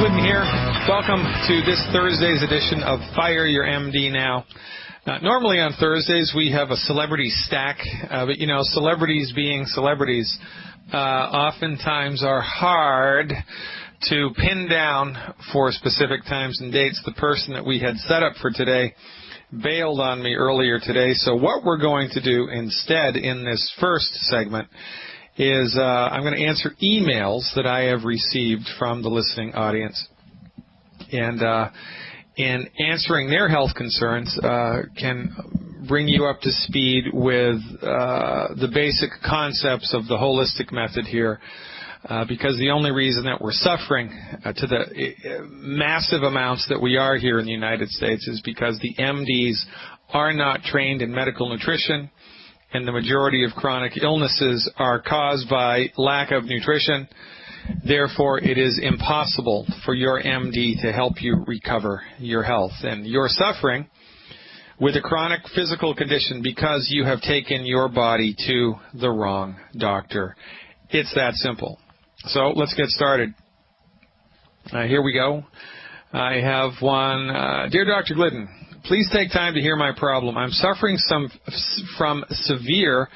Glidden here. Welcome to this Thursday's edition of Fire Your MD Now. Normally on Thursdays we have a celebrity stack, but you know, celebrities being celebrities oftentimes are hard to pin down for specific times and dates. The person that we had set up for today bailed on me earlier today, so what we're going to do instead in this first segment is I'm going to answer emails that I have received from the listening audience. And in answering their health concerns can bring you up to speed with the basic concepts of the holistic method here, because the only reason that we're suffering to the massive amounts that we are here in the United States is because the MDs are not trained in medical nutrition, and the majority of chronic illnesses are caused by lack of nutrition. Therefore, it is impossible for your MD to help you recover your health. And you're suffering with a chronic physical condition because you have taken your body to the wrong doctor. It's that simple. So let's get started. Here we go. I have one. Dear Dr. Glidden, please take time to hear my problem. I'm suffering from severe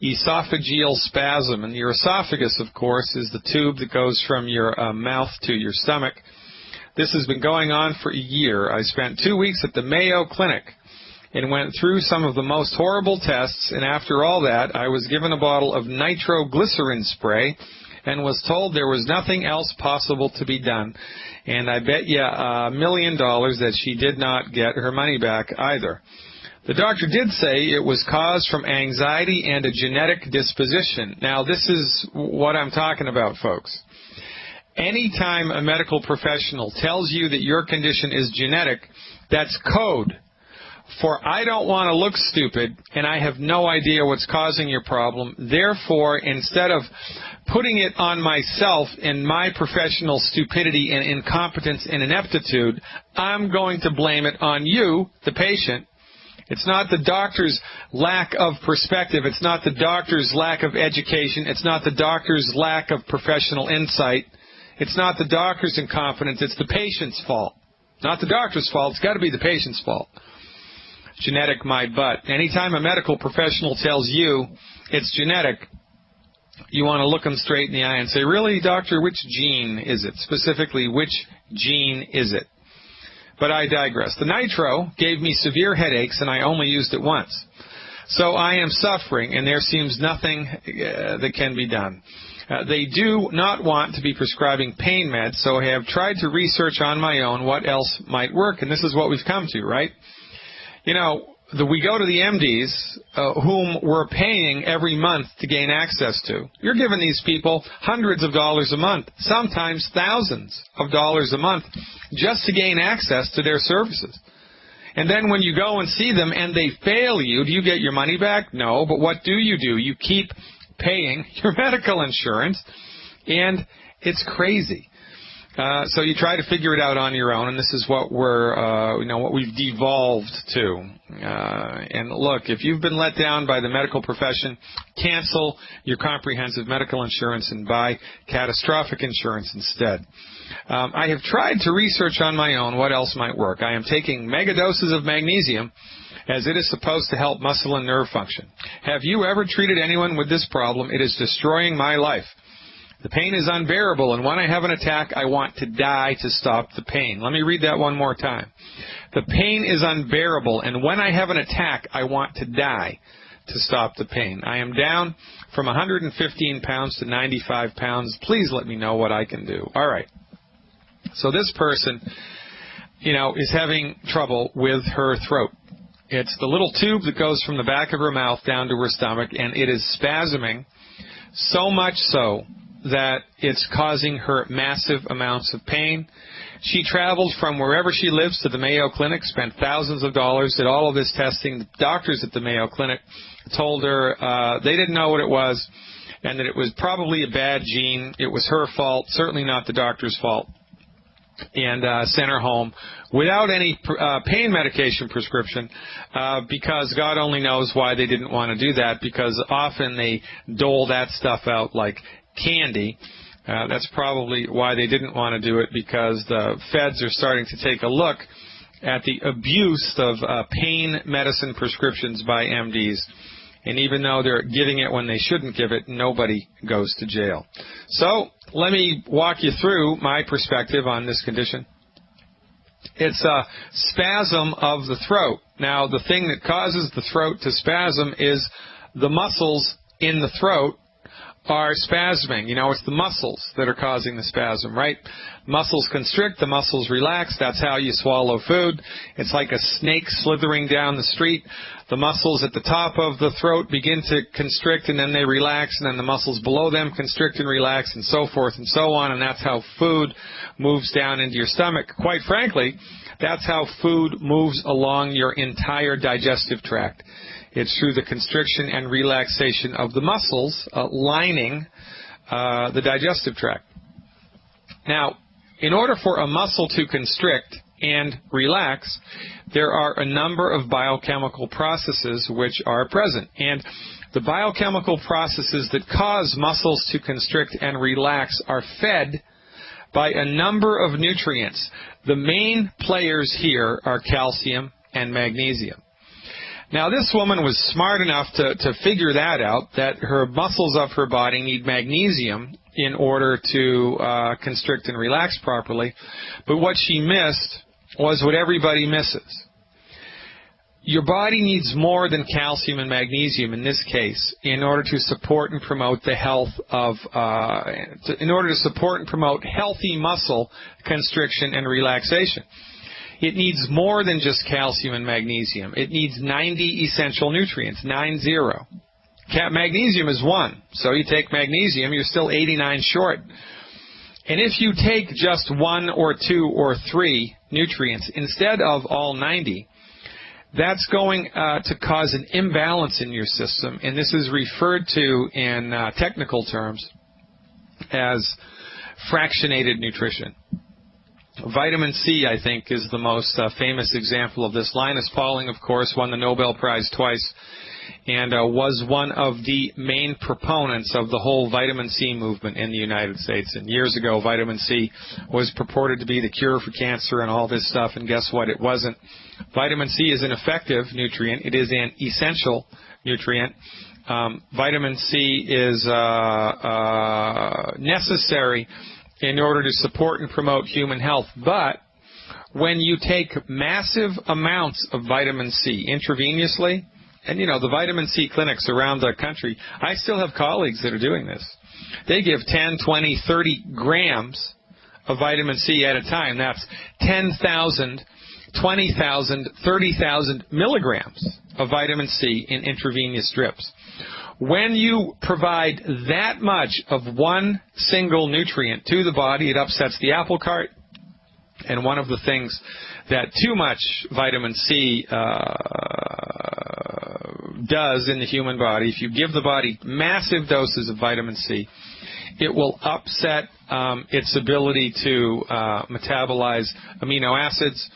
esophageal spasm, and your esophagus, of course, is the tube that goes from your mouth to your stomach. This has been going on for a year. I spent 2 weeks at the Mayo Clinic and went through some of the most horrible tests, and after all that, I was given a bottle of nitroglycerin spray and was told there was nothing else possible to be done. And I bet you $1 million that she did not get her money back either. The doctor did say it was caused from anxiety and a genetic disposition. Now, this is what I'm talking about, folks. Anytime a medical professional tells you that your condition is genetic, that's code for I don't want to look stupid and I have no idea what's causing your problem. Therefore, instead of putting it on myself and my professional stupidity and incompetence and ineptitude, I'm going to blame it on you, the patient. It's not the doctor's lack of perspective. It's not the doctor's lack of education. It's not the doctor's lack of professional insight. It's not the doctor's incompetence. It's the patient's fault. Not the doctor's fault. It's got to be the patient's fault. Genetic my butt. Anytime a medical professional tells you it's genetic, you want to look them straight in the eye and say, really, doctor, which gene is it? Specifically, which gene is it? But I digress. The nitro gave me severe headaches, and I only used it once. So I am suffering, and there seems nothing that can be done. They do not want to be prescribing pain meds, so I have tried to research on my own what else might work, and this is what we've come to, right? You know, we go to the MDs whom we're paying every month to gain access to. You're giving these people hundreds of dollars a month, sometimes thousands of dollars a month, just to gain access to their services. And then when you go and see them and they fail you, do you get your money back? No, but what do? You keep paying your medical insurance, and it's crazy. So you try to figure it out on your own, and this is what what we've devolved to. And look, if you've been let down by the medical profession, cancel your comprehensive medical insurance and buy catastrophic insurance instead. I have tried to research on my own what else might work. I am taking mega doses of magnesium, as it is supposed to help muscle and nerve function. Have you ever treated anyone with this problem? It is destroying my life. The pain is unbearable, and when I have an attack, I want to die to stop the pain. Let me read that one more time. The pain is unbearable, and when I have an attack, I want to die to stop the pain. I am down from 115 pounds to 95 pounds. Please let me know what I can do. All right. So this person, is having trouble with her throat. It's the little tube that goes from the back of her mouth down to her stomach, and it is spasming so much so that it's causing her massive amounts of pain. She traveled from wherever she lives to the Mayo Clinic, spent thousands of dollars, did all of this testing. The doctors at the Mayo Clinic told her they didn't know what it was and that it was probably a bad gene. It was her fault, certainly not the doctor's fault, and sent her home without any pain medication prescription because God only knows why they didn't want to do that, because often they dole that stuff out like candy That's probably why they didn't want to do it, because the feds are starting to take a look at the abuse of pain medicine prescriptions by MDs. And even though they're giving it when they shouldn't give it, nobody goes to jail. So let me walk you through my perspective on this condition. It's a spasm of the throat. Now, the thing that causes the throat to spasm is the muscles in the throat are spasming. You know, it's the muscles that are causing the spasm, right? Muscles constrict, the muscles relax. That's how you swallow food. It's like a snake slithering down the street. The muscles at the top of the throat begin to constrict, and then they relax, and then the muscles below them constrict and relax, and so forth and so on, and that's how food moves down into your stomach. Quite frankly, that's how food moves along your entire digestive tract. It's through the constriction and relaxation of the muscles lining the digestive tract. Now, in order for a muscle to constrict and relax, there are a number of biochemical processes which are present. And the biochemical processes that cause muscles to constrict and relax are fed by a number of nutrients. The main players here are calcium and magnesium. Now, this woman was smart enough to figure that out, that her muscles of her body need magnesium in order to constrict and relax properly. But what she missed was what everybody misses. Your body needs more than calcium and magnesium in this case in order to support and promote the health of, in order to support and promote healthy muscle constriction and relaxation. It needs more than just calcium and magnesium. It needs 90 essential nutrients, 90. Magnesium is 1. So you take magnesium, you're still 89 short. And if you take just 1 or 2 or 3 nutrients instead of all 90, that's going to cause an imbalance in your system. And this is referred to in technical terms as fractionated nutrition. Vitamin C, I think, is the most famous example of this. Linus Pauling, of course, won the Nobel Prize twice and was one of the main proponents of the whole vitamin C movement in the United States. And years ago, vitamin C was purported to be the cure for cancer and all this stuff, and guess what? It wasn't. Vitamin C is an effective nutrient. It is an essential nutrient. Vitamin C is necessary in order to support and promote human health. But when you take massive amounts of vitamin C intravenously, and you know, the vitamin C clinics around the country, I still have colleagues that are doing this. They give 10, 20, 30 grams of vitamin C at a time. That's 10,000, 20,000, 30,000 milligrams of vitamin C in intravenous drips. When you provide that much of one single nutrient to the body, it upsets the apple cart. And one of the things that too much vitamin C does in the human body, if you give the body massive doses of vitamin C, it will upset its ability to metabolize amino acids,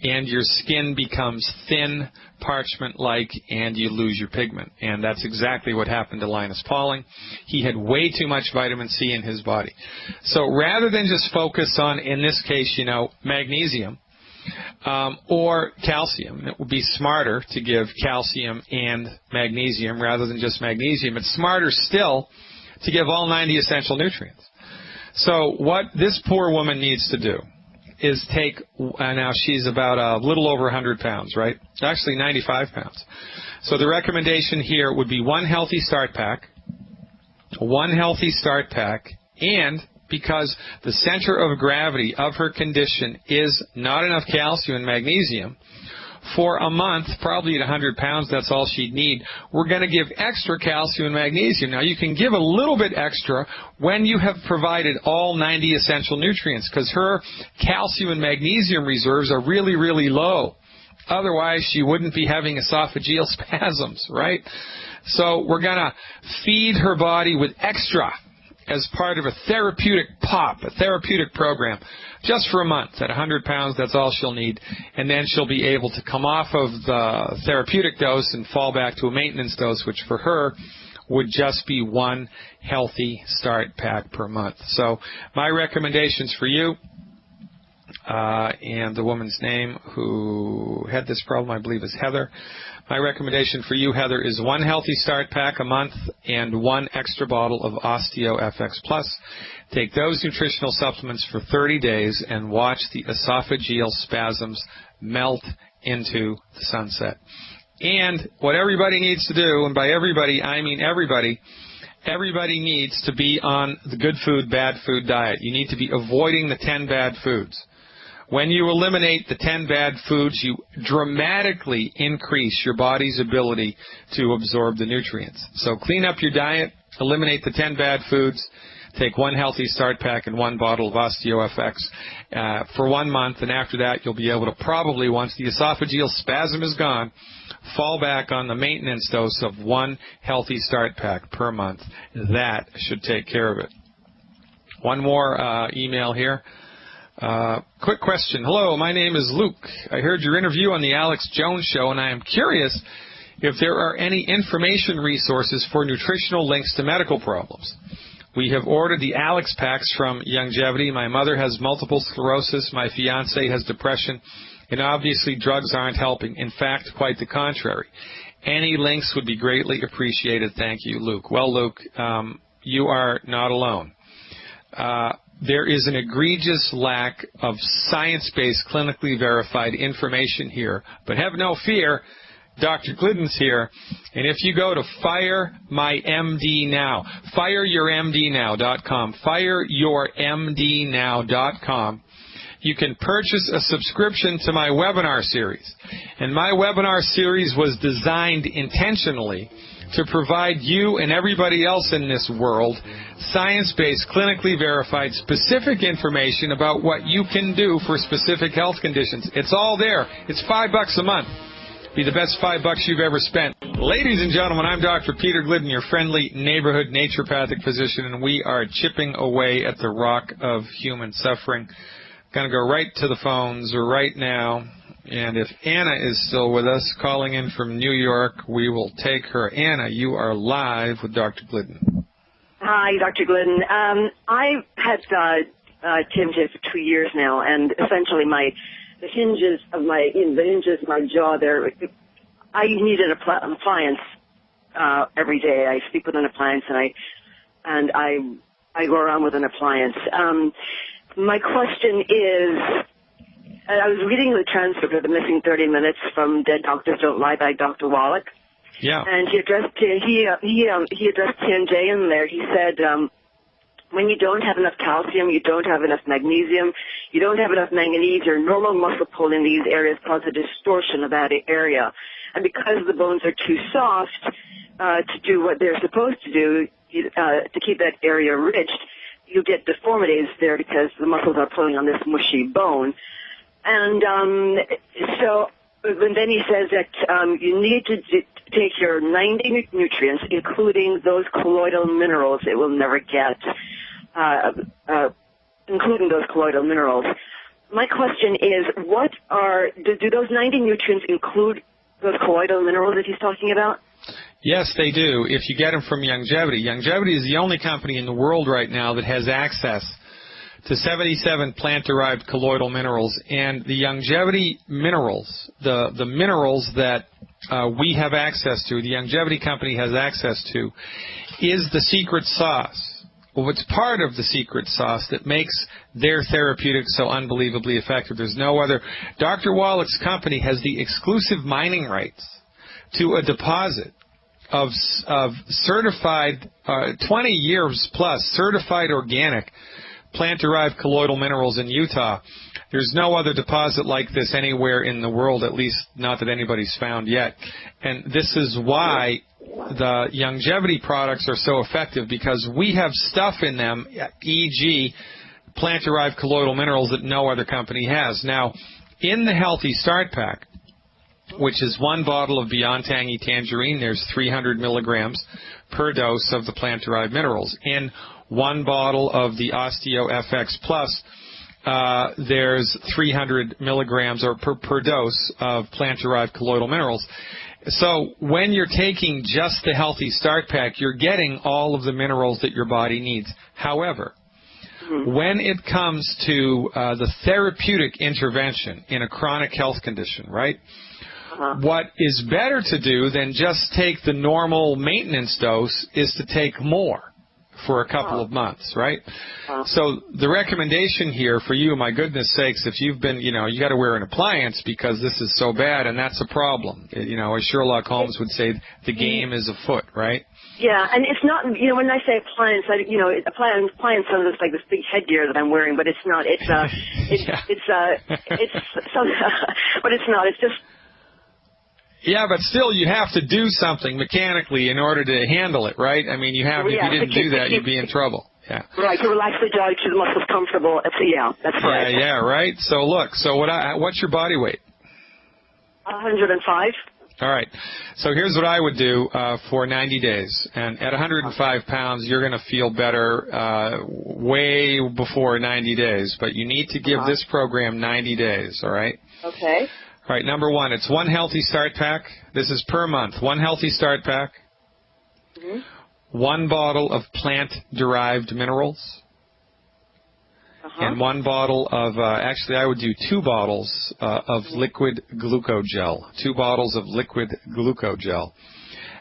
and your skin becomes thin, parchment-like, and you lose your pigment. And that's exactly what happened to Linus Pauling. He had way too much vitamin C in his body. So rather than just focus on, in this case, you know, magnesium or calcium, it would be smarter to give calcium and magnesium rather than just magnesium. It's smarter still to give all 90 essential nutrients. So what this poor woman needs to do is take, now she's about a little over 100 pounds, right? Actually 95 pounds. So the recommendation here would be one healthy start pack, and because the center of gravity of her condition is not enough calcium and magnesium, for a month, probably at 100 pounds, that's all she'd need, we're going to give extra calcium and magnesium. Now, you can give a little bit extra when you have provided all 90 essential nutrients, because her calcium and magnesium reserves are really, really low. Otherwise, she wouldn't be having esophageal spasms, right? So we're going to feed her body with extra as part of a therapeutic pop, a therapeutic program, just for a month. At 100 pounds, that's all she'll need. And then she'll be able to come off of the therapeutic dose and fall back to a maintenance dose, which for her would just be one healthy start pack per month. So my recommendations for you, and the woman's name who had this problem, I believe, is Heather. My recommendation for you, Heather, is one healthy start pack a month and one extra bottle of Osteo FX Plus. Take those nutritional supplements for 30 days and watch the esophageal spasms melt into the sunset. And what everybody needs to do, and by everybody, I mean everybody needs to be on the good food, bad food diet. You need to be avoiding the 10 bad foods. When you eliminate the 10 bad foods, you dramatically increase your body's ability to absorb the nutrients. So clean up your diet, eliminate the 10 bad foods, take one healthy start pack and one bottle of Osteo FX for 1 month, and after that you'll be able to probably, once the esophageal spasm is gone, fall back on the maintenance dose of one healthy start pack per month. That should take care of it. One more email here. Quick question. Hello, my name is Luke. I heard your interview on the Alex Jones Show, and I am curious if there are any information resources for nutritional links to medical problems. We have ordered the Alex packs from Youngevity. My mother has multiple sclerosis. My fiance has depression. And obviously drugs aren't helping. In fact, quite the contrary. Any links would be greatly appreciated. Thank you, Luke. Well, Luke, you are not alone. There is an egregious lack of science-based, clinically verified information here. But have no fear, Dr. Glidden's here. And if you go to Fire My MD Now, fireyourmdnow.com, fireyourmdnow.com, you can purchase a subscription to my webinar series. And my webinar series was designed intentionally to provide you and everybody else in this world science-based, clinically verified, specific information about what you can do for specific health conditions. It's all there. It's $5 a month. Be the best $5 you've ever spent. Ladies and gentlemen, I'm Dr. Peter Glidden, your friendly neighborhood naturopathic physician, and we are chipping away at the rock of human suffering. Going to go right to the phones right now. And if Anna is still with us, calling in from New York, we will take her. Anna, you are live with Dr. Glidden. Hi, Dr. Glidden. I've had tinnitus for 2 years now, and essentially the hinges of my jaw there, I need an appliance every day. I sleep with an appliance, and I go around with an appliance. My question is, I was reading the transcript of The Missing 30 Minutes from Dead Doctors Don't Lie by Dr. Wallach. Yeah. And he addressed TMJ in there. He said, when you don't have enough calcium, you don't have enough magnesium, you don't have enough manganese, your normal muscle pull in these areas causes a distortion of that area. And because the bones are too soft to do what they're supposed to do, to keep that area ridged, you get deformities there because the muscles are pulling on this mushy bone. And then he says that you need to take your 90 nutrients, including those colloidal minerals it will never get, including those colloidal minerals. My question is, do those 90 nutrients include those colloidal minerals that he's talking about? Yes, they do, if you get them from Youngevity. Youngevity is the only company in the world right now that has access to 77 plant-derived colloidal minerals. And the Youngevity minerals, the minerals that we have access to, the Youngevity company has access to, is the secret sauce. Well, it's part of the secret sauce that makes their therapeutics so unbelievably effective. There's no other. Dr. Wallach's company has the exclusive mining rights to a deposit of certified, 20 years plus, certified organic plant-derived colloidal minerals in Utah. There's no other deposit like this anywhere in the world, at least not that anybody's found yet. And this is why the Youngevity products are so effective, because we have stuff in them, e.g. plant-derived colloidal minerals, that no other company has. Now, in the Healthy Start Pack, which is one bottle of Beyond Tangy Tangerine, there's 300 milligrams per dose of the plant-derived minerals. In one bottle of the Osteo FX Plus, there's 300 milligrams or per dose of plant-derived colloidal minerals. So when you're taking just the Healthy Start Pack, you're getting all of the minerals that your body needs. However, when it comes to the therapeutic intervention in a chronic health condition, right, what is better to do than just take the normal maintenance dose is to take more for a couple of months, right? So the recommendation here for you, my goodness sakes, if you've been, you got to wear an appliance because this is so bad, and that's a problem. As Sherlock Holmes would say, the game is afoot, right? Yeah, and it's not, when I say appliance, appliance sounds like this big headgear that I'm wearing, but it's not. It's but it's not. It's just. Yeah, but still, you have to do something mechanically in order to handle it, right? I mean, if you didn't do that, you'd be in trouble. Yeah. Right, to relax the jaw, keep the muscles comfortable. That's right. Yeah, right. So look, what's your body weight? 105. All right. So here's what I would do for 90 days. And at 105 pounds, you're going to feel better way before 90 days. But you need to give this program 90 days, all right? Okay. All right, number one, it's one Healthy Start Pack. This is per month. One Healthy Start Pack. One bottle of plant-derived minerals. And one bottle of, actually I would do 2 bottles of liquid glucogel. 2 bottles of liquid glucogel.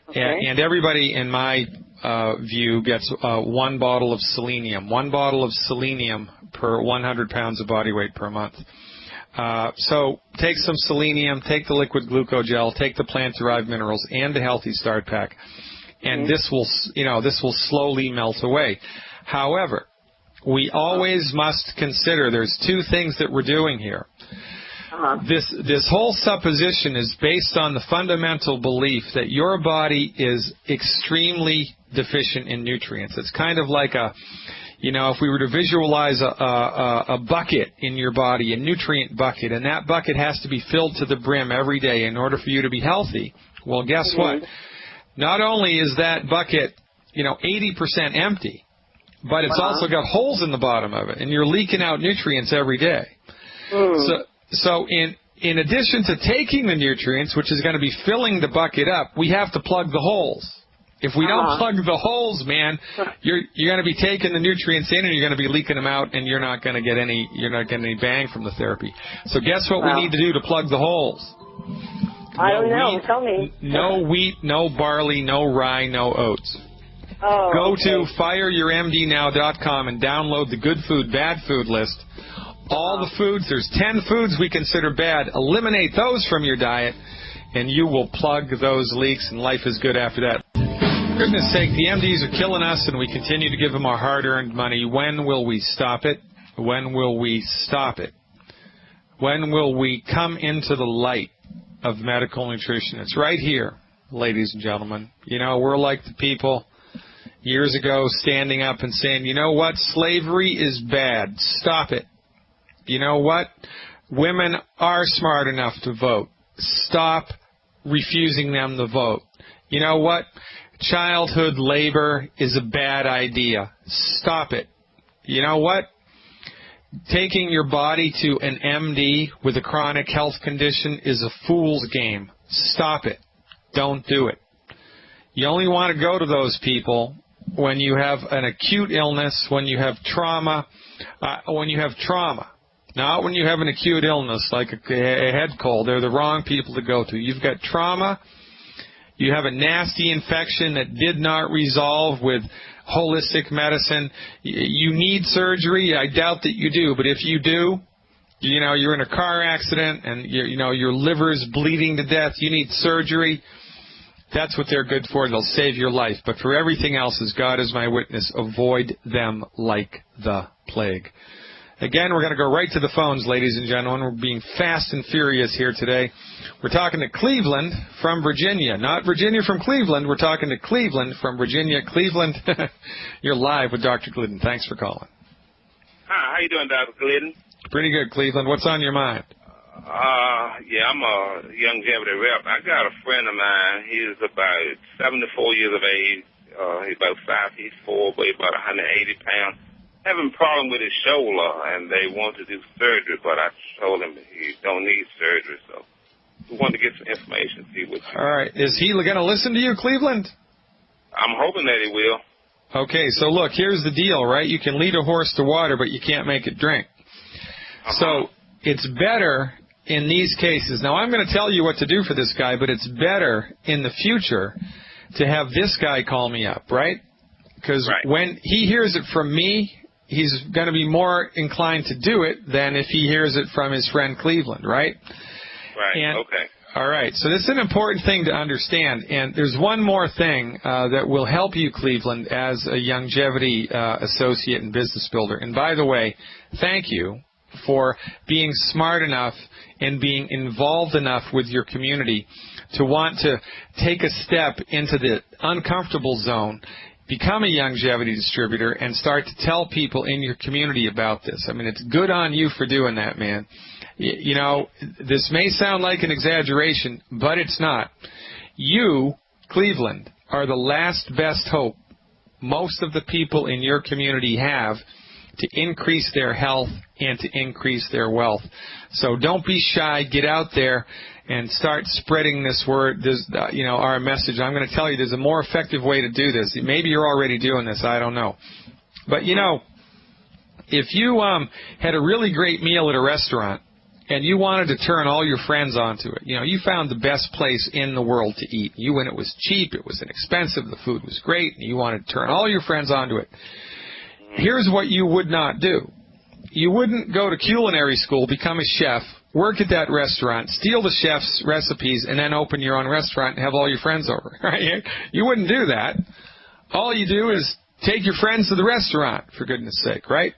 Okay. And everybody, in my view, gets 1 bottle of selenium. 1 bottle of selenium per 100 pounds of body weight per month. So take some selenium, take the liquid glucogel, take the plant-derived minerals, and the Healthy Start Pack. And this will slowly melt away. However, we always must consider there's 2 things that we're doing here. This whole supposition is based on the fundamental belief that your body is extremely deficient in nutrients. It's kind of like if we were to visualize a bucket in your body, a nutrient bucket, and that bucket has to be filled to the brim every day in order for you to be healthy. Well, guess what? Not only is that bucket, 80% empty, but it's also got holes in the bottom of it, and you're leaking out nutrients every day. So in addition to taking the nutrients, which is going to be filling the bucket up, we have to plug the holes. If we don't plug the holes, man, you're going to be taking the nutrients in and you're going to be leaking them out, and you're not going to get any bang from the therapy. So guess what we need to do to plug the holes? I don't know. Tell me. No wheat, no barley, no rye, no oats. Go to fireyourmdnow.com and download the good food, bad food list. All the foods, there's 10 foods we consider bad. Eliminate those from your diet, and you will plug those leaks, and life is good after that. For goodness sake, the MDs are killing us, and we continue to give them our hard-earned money. When will we stop it? When will we stop it? When will we come into the light of medical nutrition? It's right here, ladies and gentlemen. We're like the people years ago standing up and saying, you know what, slavery is bad. Stop it. You know what? Women are smart enough to vote. Stop refusing them the vote. You know what? Childhood labor is a bad idea. Stop it. You know what? Taking your body to an MD with a chronic health condition is a fool's game. Stop it. Don't do it. You only want to go to those people when you have an acute illness, when you have trauma, not when you have an acute illness like a head cold. They're the wrong people to go to. You've got trauma. You have a nasty infection that did not resolve with holistic medicine. You need surgery. I doubt that you do, but if you do, you're in a car accident and your liver is bleeding to death. You need surgery. That's what they're good for. They'll save your life. But for everything else, as God is my witness, avoid them like the plague. Again, we're going to go right to the phones, ladies and gentlemen. We're being fast and furious here today. We're talking to Cleveland from Virginia. Not Virginia from Cleveland. We're talking to Cleveland from Virginia. Cleveland, you're live with Dr. Glidden. Thanks for calling. Hi, how you doing, Dr. Glidden? Pretty good, Cleveland. What's on your mind? I'm a young longevity rep. I got a friend of mine. He's about 74 years of age. He's about 5'4", weighs about 180 pounds. Having a problem with his shoulder, and they want to do surgery, but I told him he don't need surgery. So we wanted to get some information, see what. All right. Is he going to listen to you, Cleveland? I'm hoping that he will. Okay, so look, here's the deal, right? You can lead a horse to water, but you can't make it drink. So it's better in these cases. Now, I'm going to tell you what to do for this guy, but it's better in the future to have this guy call me up, right? Because when he hears it from me, he's going to be more inclined to do it than if he hears it from his friend Cleveland, right? Right, and, okay. All right, so this is an important thing to understand, and there's one more thing that will help you, Cleveland, as a longevity associate and business builder. And by the way, thank you for being smart enough and being involved enough with your community to want to take a step into the uncomfortable zone, become a longevity distributor, and start to tell people in your community about this. I mean, it's good on you for doing that, man. You know, this may sound like an exaggeration, but it's not. You, Cleveland, are the last best hope most of the people in your community have to increase their health and to increase their wealth. So don't be shy. Get out there and start spreading this word, our message. I'm going to tell you there's a more effective way to do this. Maybe you're already doing this. I don't know. But, if you had a really great meal at a restaurant and you wanted to turn all your friends onto it, you found the best place in the world to eat. You went, it was cheap, it was inexpensive, the food was great, and you wanted to turn all your friends onto it. Here's what you would not do. You wouldn't go to culinary school, become a chef, work at that restaurant, steal the chef's recipes, and then open your own restaurant and have all your friends over. Right? You wouldn't do that. All you do is take your friends to the restaurant, for goodness sake, right?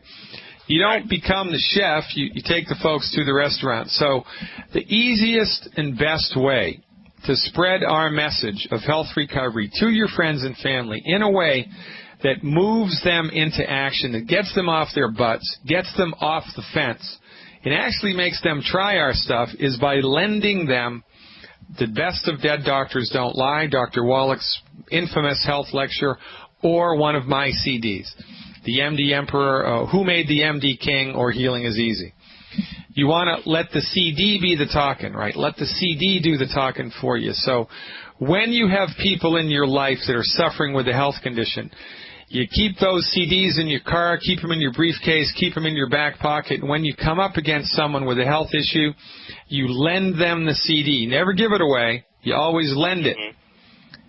You don't become the chef. You take the folks to the restaurant. So the easiest and best way to spread our message of health recovery to your friends and family in a way that moves them into action, that gets them off their butts, gets them off the fence, it actually makes them try our stuff, is by lending them the Best of Dead Doctors Don't Lie, Dr. Wallach's infamous health lecture, or one of my CDs, The MD Emperor, Who Made the MD King, or Healing is Easy. You want to let the CD be the talking, right? Let the CD do the talking for you. So when you have people in your life that are suffering with a health condition, you keep those CDs in your car, keep them in your briefcase, keep them in your back pocket, and when you come up against someone with a health issue, you lend them the CD. Never give it away. You always lend it.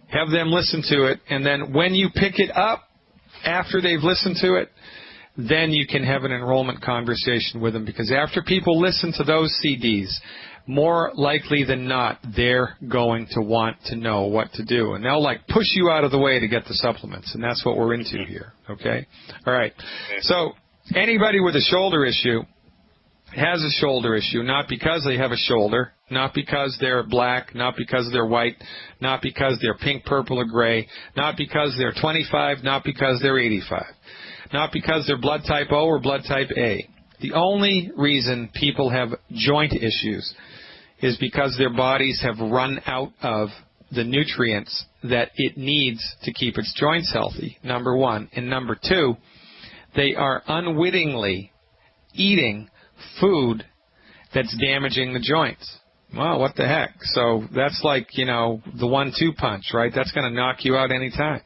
Have them listen to it, and then when you pick it up after they've listened to it, then you can have an enrollment conversation with them, because after people listen to those CDs, more likely than not, they're going to want to know what to do. And they'll, push you out of the way to get the supplements, and that's what we're into here, okay? All right. So anybody with a shoulder issue has a shoulder issue, not because they have a shoulder, not because they're black, not because they're white, not because they're pink, purple, or gray, not because they're 25, not because they're 85, not because they're blood type O or blood type A. The only reason people have joint issues is because their bodies have run out of the nutrients that it needs to keep its joints healthy, number one. And number two, they are unwittingly eating food that's damaging the joints. Well, what the heck? So that's like, the 1-2 punch, right? That's going to knock you out any time.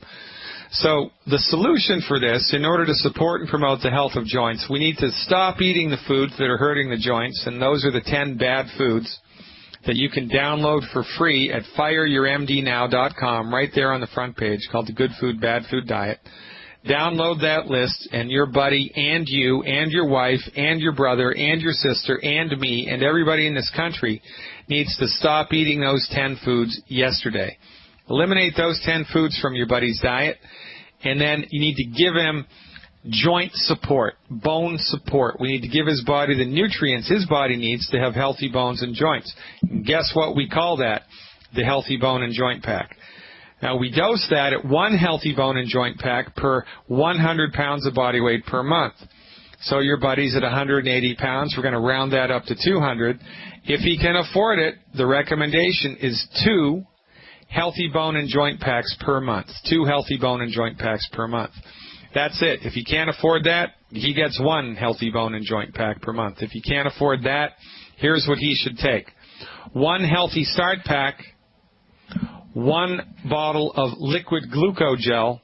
So the solution for this, in order to support and promote the health of joints, we need to stop eating the foods that are hurting the joints, and those are the 10 bad foods that you can download for free at fireyourmdnow.com, right there on the front page, called the Good Food, Bad Food Diet. Download that list, and your buddy and you and your wife and your brother and your sister and me and everybody in this country needs to stop eating those 10 foods yesterday. Eliminate those 10 foods from your buddy's diet, and then you need to give him joint support, bone support. We need to give his body the nutrients his body needs to have healthy bones and joints. And guess what we call that? The Healthy Bone and Joint Pack. Now, we dose that at 1 healthy bone and joint pack per 100 pounds of body weight per month. So your buddy's at 180 pounds. We're going to round that up to 200. If he can afford it, the recommendation is 2 healthy bone and joint packs per month. 2 healthy bone and joint packs per month. That's it. If he can't afford that, he gets 1 healthy bone and joint pack per month. If he can't afford that, here's what he should take. 1 healthy start pack, 1 bottle of liquid glucogel,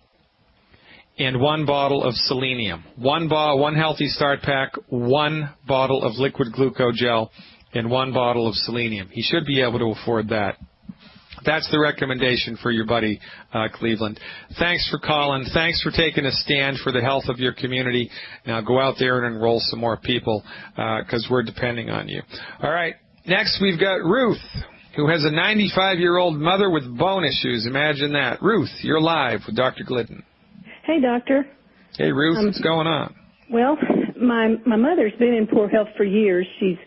and 1 bottle of selenium. 1 healthy start pack, 1 bottle of liquid glucogel, and 1 bottle of selenium. He should be able to afford that. That's the recommendation for your buddy, Cleveland. Thanks for calling. Thanks for taking a stand for the health of your community. Now go out there and enroll some more people because we're depending on you. All right. Next, we've got Ruth, who has a 95-year-old mother with bone issues. Imagine that. Ruth, you're live with Dr. Glidden. Hey, doctor. Hey, Ruth. What's going on? Well, my mother's been in poor health for years. She's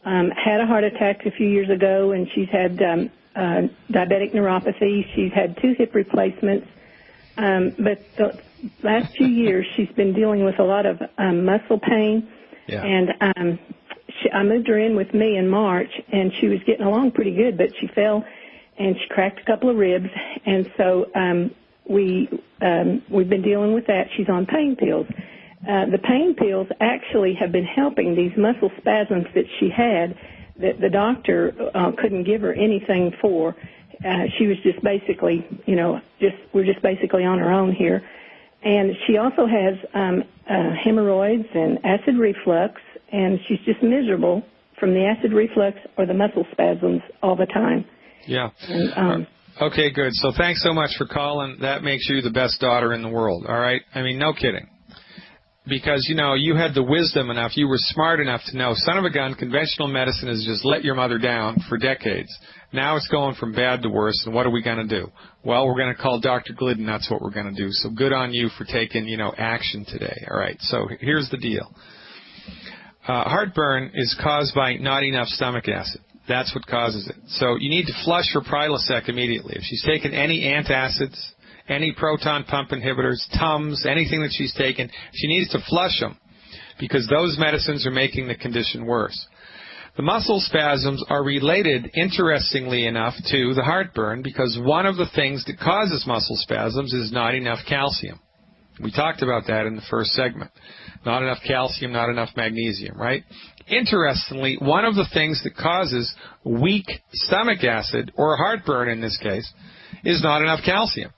had a heart attack a few years ago, and she's had diabetic neuropathy. She's had 2 hip replacements. But the last few years, she's been dealing with a lot of muscle pain. Yeah. And I moved her in with me in March, and she was getting along pretty good, but she fell and she cracked a couple of ribs. And so we've been dealing with that. She's on pain pills. The pain pills actually have been helping these muscle spasms that she had that the doctor couldn't give her anything for. She was just basically, we're just basically on her own here. And she also has hemorrhoids and acid reflux, and she's just miserable from the acid reflux or the muscle spasms all the time. Yeah. And, okay, good. So thanks so much for calling. That makes you the best daughter in the world, all right? I mean, no kidding. Because, you had the wisdom enough, you were smart enough to know, son of a gun, conventional medicine has just let your mother down for decades. Now it's going from bad to worse, and what are we going to do? Well, we're going to call Dr. Glidden. That's what we're going to do. So good on you for taking, action today. All right, so here's the deal. Heartburn is caused by not enough stomach acid. That's what causes it. So you need to flush her Prilosec immediately. If she's taken any antacids, any proton pump inhibitors, Tums, anything that she's taken, she needs to flush them because those medicines are making the condition worse. The muscle spasms are related, interestingly enough, to the heartburn because one of the things that causes muscle spasms is not enough calcium. We talked about that in the first segment. Not enough calcium, not enough magnesium, right? Interestingly, one of the things that causes weak stomach acid, or heartburn in this case, is not enough calcium.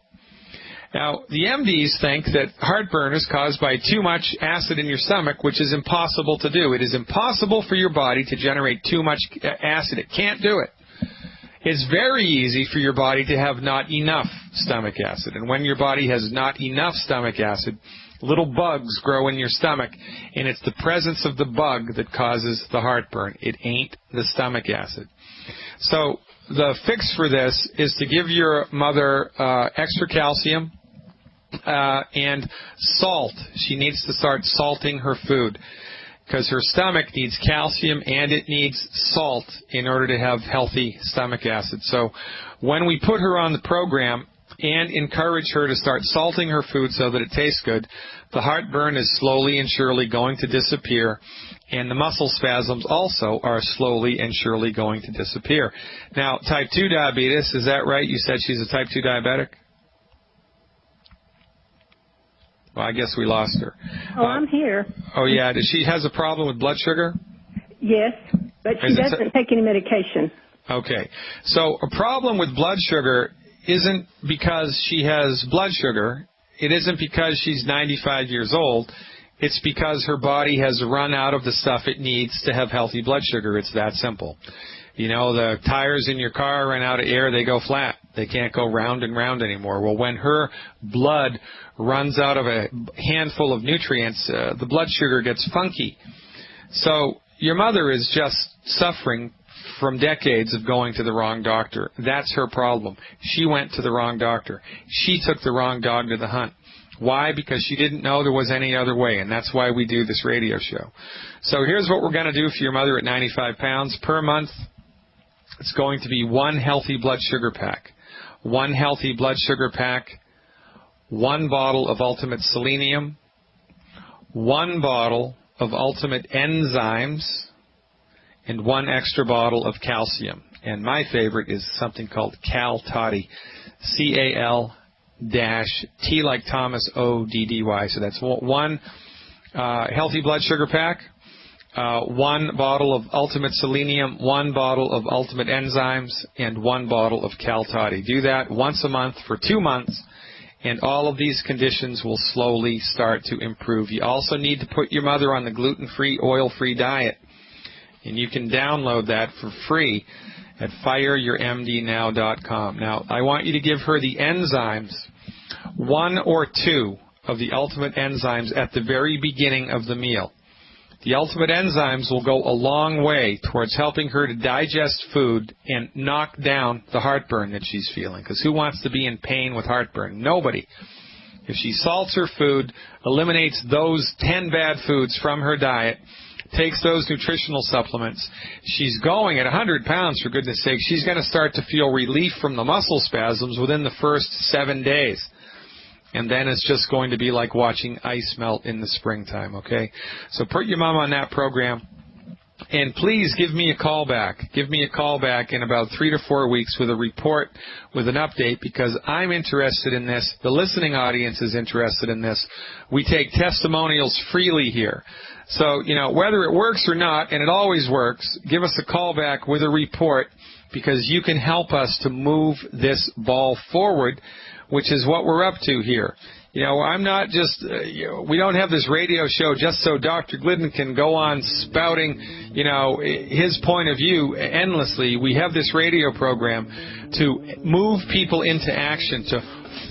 Now, the MDs think that heartburn is caused by too much acid in your stomach, which is impossible to do. It is impossible for your body to generate too much acid. It can't do it. It's very easy for your body to have not enough stomach acid. And when your body has not enough stomach acid, little bugs grow in your stomach, and it's the presence of the bug that causes the heartburn. It ain't the stomach acid. So the fix for this is to give your mother extra calcium and salt. She needs to start salting her food because her stomach needs calcium and it needs salt in order to have healthy stomach acid. So when we put her on the program and encourage her to start salting her food so that it tastes good, the heartburn is slowly and surely going to disappear, and the muscle spasms also are slowly and surely going to disappear. Now, type 2 diabetes, is that right? You said she's a type 2 diabetic? Well, I guess we lost her. Oh, I'm here. Oh, yeah. Does she has a problem with blood sugar? Yes, but she doesn't take any medication. Okay. So a problem with blood sugar isn't because she has blood sugar. It isn't because she's 95 years old. It's because her body has run out of the stuff it needs to have healthy blood sugar. It's that simple. The tires in your car run out of air, they go flat. They can't go round and round anymore. Well, when her blood runs out of a handful of nutrients, the blood sugar gets funky. So your mother is just suffering from decades of going to the wrong doctor. That's her problem. She went to the wrong doctor. She took the wrong dog to the hunt. Why? Because she didn't know there was any other way, and that's why we do this radio show. So here's what we're going to do for your mother at 95 pounds. Per month, it's going to be 1 healthy blood sugar pack. 1 healthy blood sugar pack, 1 bottle of Ultimate Selenium, 1 bottle of Ultimate Enzymes, and 1 extra bottle of calcium. And my favorite is something called Cal Toddy, C-A-L-T like Thomas, O-D-D-Y. So that's 1 healthy blood sugar pack, 1 bottle of Ultimate Selenium, 1 bottle of Ultimate Enzymes, and 1 bottle of Cal Toddy. Do that once a month for 2 months, and all of these conditions will slowly start to improve. You also need to put your mother on the gluten-free, oil-free diet, and you can download that for free at fireyourmdnow.com. Now, I want you to give her the enzymes, 1 or 2 of the Ultimate Enzymes at the very beginning of the meal. The Ultimate Enzymes will go a long way towards helping her to digest food and knock down the heartburn that she's feeling. Because who wants to be in pain with heartburn? Nobody. If she salts her food, eliminates those 10 bad foods from her diet, takes those nutritional supplements, she's going at 100 pounds, for goodness sake. She's going to start to feel relief from the muscle spasms within the first 7 days. And then it's just going to be like watching ice melt in the springtime, okay? So put your mom on that program. And please give me a call back. Give me a call back in about 3 to 4 weeks with a report, with an update, because I'm interested in this. The listening audience is interested in this. We take testimonials freely here. So, you know, whether it works or not, and it always works, give us a call back with a report, because you can help us to move this ball forward, which is what we're up to here. You know, I'm not just, we don't have this radio show just so Dr. Glidden can go on spouting, you know, his point of view endlessly. We have this radio program to move people into action, to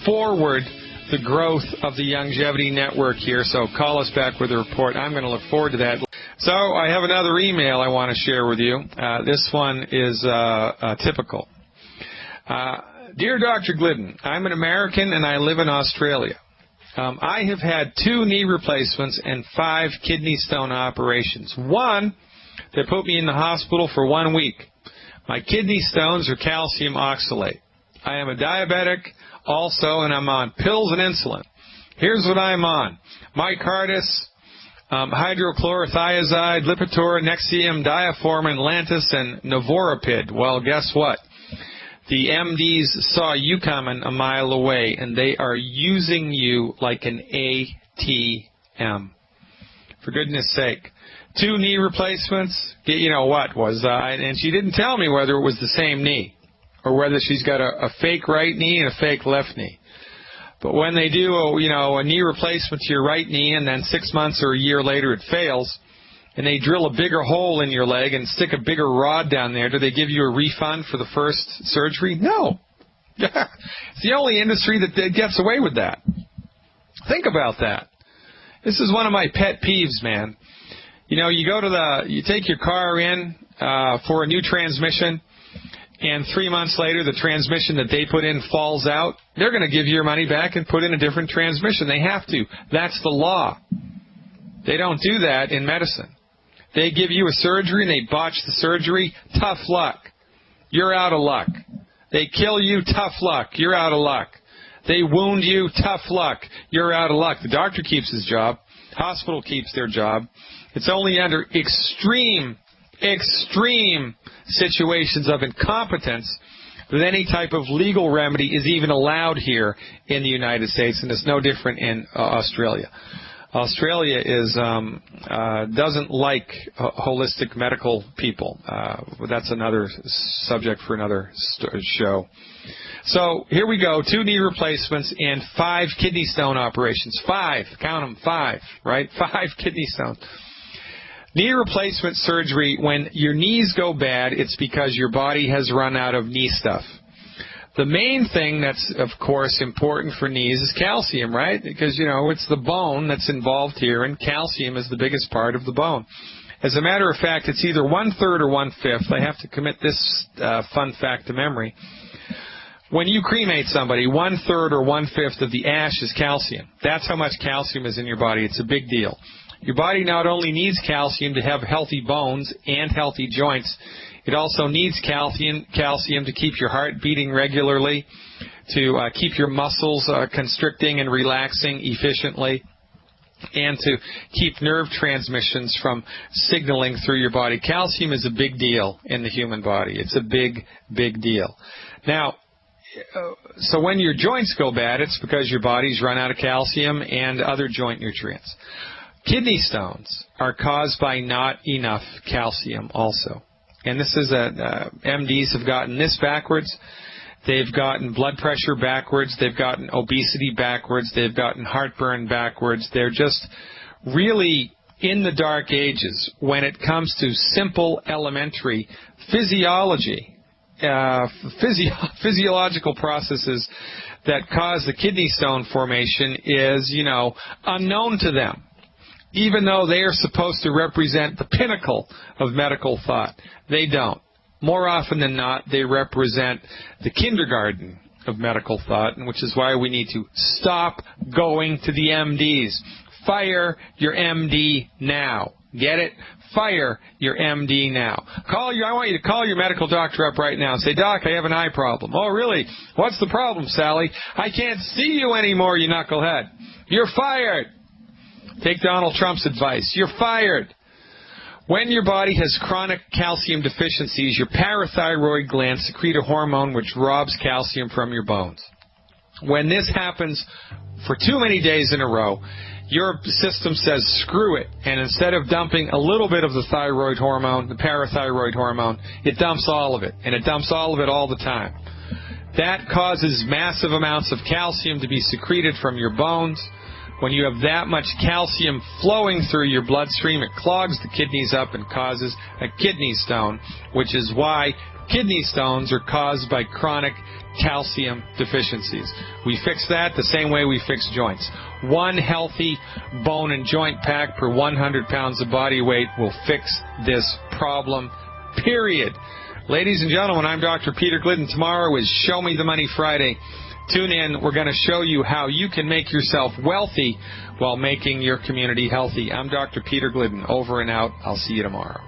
forward the growth of the Longevity Network here. So call us back with a report. I'm going to look forward to that. So I have another email I want to share with you. This one is typical. Dear Dr. Glidden, I'm an American and I live in Australia. I have had 2 knee replacements and 5 kidney stone operations. One, they put me in the hospital for 1 week. My kidney stones are calcium oxalate. I am a diabetic also, and I'm on pills and insulin. Here's what I'm on: Micardis, hydrochlorothiazide, Lipitor, Nexium, Diaformin, Lantus, and Novorapid. Well, guess what? The MDs saw you coming a mile away, and they are using you like an ATM. For goodness sake. 2 knee replacements, you know what was, and she didn't tell me whether it was the same knee or whether she's got a fake right knee and a fake left knee. But when they do a knee replacement to your right knee, and then 6 months or a year later it fails, and they drill a bigger hole in your leg and stick a bigger rod down there, do they give you a refund for the first surgery? No. It's the only industry that gets away with that. Think about that. This is one of my pet peeves, man. You know, you take your car in for a new transmission, and 3 months later the transmission that they put in falls out. They're going to give you your money back and put in a different transmission. They have to. That's the law. They don't do that in medicine. They give you a surgery and they botch the surgery. Tough luck. You're out of luck. They kill you. Tough luck. You're out of luck. They wound you. Tough luck. You're out of luck. The doctor keeps his job. Hospital keeps their job. It's only under extreme situations of incompetence that any type of legal remedy is even allowed here in the United States, and it's no different in Australia. Australia doesn't like holistic medical people. That's another subject for another show. So here we go, 2 knee replacements and 5 kidney stone operations. 5, count them, 5, right? 5 kidney stones. Knee replacement surgery, when your knees go bad, it's because your body has run out of knee stuff. The main thing that's, of course, important for knees is calcium, right? Because, you know, it's the bone that's involved here, and calcium is the biggest part of the bone. As a matter of fact, it's either 1/3 or 1/5. I have to commit this fun fact to memory. When you cremate somebody, 1/3 or 1/5 of the ash is calcium. That's how much calcium is in your body. It's a big deal. Your body not only needs calcium to have healthy bones and healthy joints, it also needs calcium to keep your heart beating regularly, to keep your muscles constricting and relaxing efficiently, and to keep nerve transmissions from signaling through your body. Calcium is a big deal in the human body. It's a big, big deal. Now, so when your joints go bad, it's because your body's run out of calcium and other joint nutrients. Kidney stones are caused by not enough calcium also. And this is MDs have gotten this backwards. They've gotten blood pressure backwards. They've gotten obesity backwards. They've gotten heartburn backwards. They're just really in the dark ages when it comes to simple elementary physiology, physiological processes that cause the kidney stone formation is, unknown to them, even though they are supposed to represent the pinnacle of medical thought. They don't. More often than not, they represent the kindergarten of medical thought, which is why we need to stop going to the MDs. Fire your MD now. Get it? Fire your MD now. I want you to call your medical doctor up right now and say, Doc, I have an eye problem. Oh, really? What's the problem, Sally? I can't see you anymore, you knucklehead. You're fired. Take Donald Trump's advice. You're fired. When your body has chronic calcium deficiencies, your parathyroid glands secrete a hormone which robs calcium from your bones. When this happens for too many days in a row, your system says, screw it, and instead of dumping a little bit of the thyroid hormone, the parathyroid hormone, it dumps all of it, and it dumps all of it all the time. That causes massive amounts of calcium to be secreted from your bones. When you have that much calcium flowing through your bloodstream, it clogs the kidneys up and causes a kidney stone, which is why kidney stones are caused by chronic calcium deficiencies. We fix that the same way we fix joints. One healthy bone and joint pack per 100 pounds of body weight will fix this problem, period. Ladies and gentlemen, I'm Dr. Peter Glidden. Tomorrow is Show Me the Money Friday. Tune in. We're going to show you how you can make yourself wealthy while making your community healthy. I'm Dr. Peter Glidden. Over and out. I'll see you tomorrow.